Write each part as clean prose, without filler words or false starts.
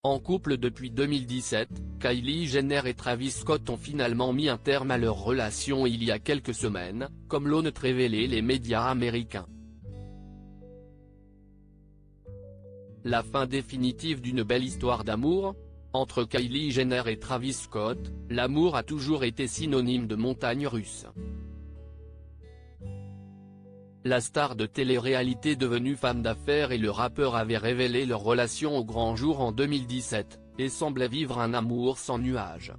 En couple depuis 2017, Kylie Jenner et Travis Scott ont finalement mis un terme à leur relation il y a quelques semaines, comme l'ont révélé les médias américains. La fin définitive d'une belle histoire d'amour ? Entre Kylie Jenner et Travis Scott, l'amour a toujours été synonyme de montagne russe. La star de télé-réalité devenue femme d'affaires et le rappeur avaient révélé leur relation au grand jour en 2017, et semblaient vivre un amour sans nuages.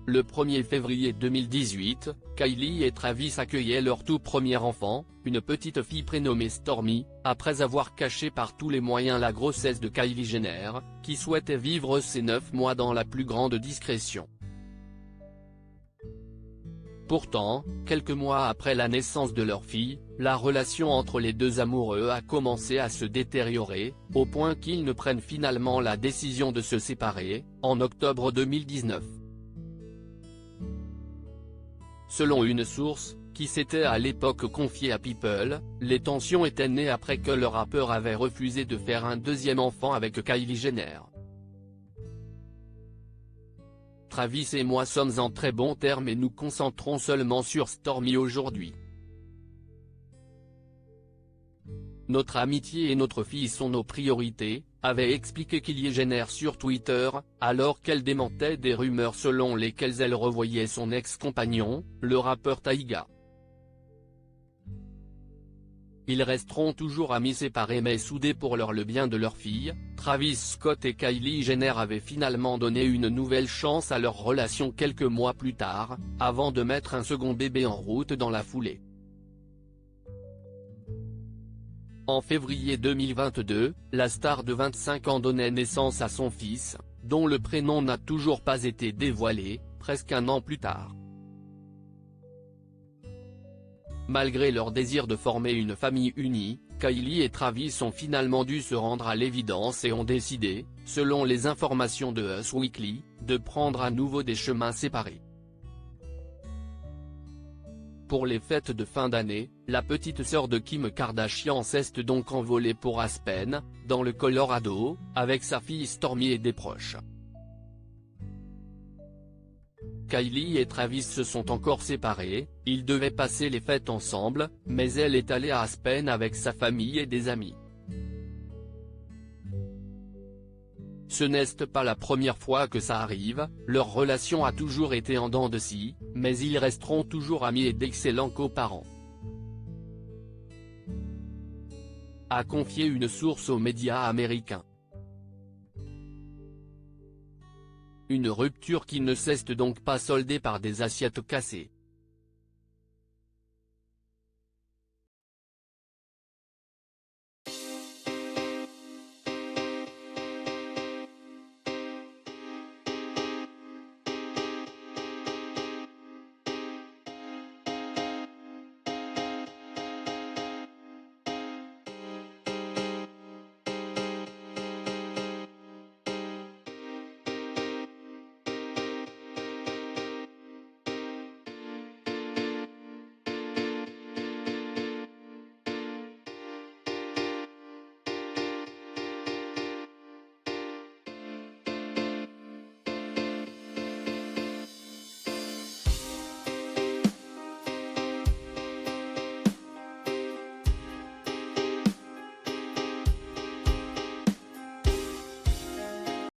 Le 1er février 2018, Kylie et Travis accueillaient leur tout premier enfant, une petite fille prénommée Stormi, après avoir caché par tous les moyens la grossesse de Kylie Jenner, qui souhaitait vivre ses 9 mois dans la plus grande discrétion. Pourtant, quelques mois après la naissance de leur fille, la relation entre les deux amoureux a commencé à se détériorer, au point qu'ils ne prennent finalement la décision de se séparer, en octobre 2019. Selon une source, qui s'était à l'époque confiée à People, les tensions étaient nées après que le rappeur avait refusé de faire un deuxième enfant avec Kylie Jenner. Travis et moi sommes en très bons termes et nous concentrons seulement sur Stormi aujourd'hui. Notre amitié et notre fille sont nos priorités, avait expliqué Kylie Jenner sur Twitter, alors qu'elle démentait des rumeurs selon lesquelles elle revoyait son ex-compagnon, le rappeur Tyga. Ils resteront toujours amis séparés mais soudés pour le bien de leur fille. Travis Scott et Kylie Jenner avaient finalement donné une nouvelle chance à leur relation quelques mois plus tard, avant de mettre un second bébé en route dans la foulée. En février 2022, la star de 25 ans donnait naissance à son fils, dont le prénom n'a toujours pas été dévoilé, presque un an plus tard. Malgré leur désir de former une famille unie, Kylie et Travis ont finalement dû se rendre à l'évidence et ont décidé, selon les informations de Us Weekly, de prendre à nouveau des chemins séparés. Pour les fêtes de fin d'année, la petite sœur de Kim Kardashian s'est donc envolée pour Aspen, dans le Colorado, avec sa fille Stormi et des proches. Kylie et Travis se sont encore séparés, ils devaient passer les fêtes ensemble, mais elle est allée à Aspen avec sa famille et des amis. Ce n'est pas la première fois que ça arrive, leur relation a toujours été en dents de scie, mais ils resteront toujours amis et d'excellents coparents. A confié une source aux médias américains. Une rupture qui ne s'est donc pas soldée par des assiettes cassées.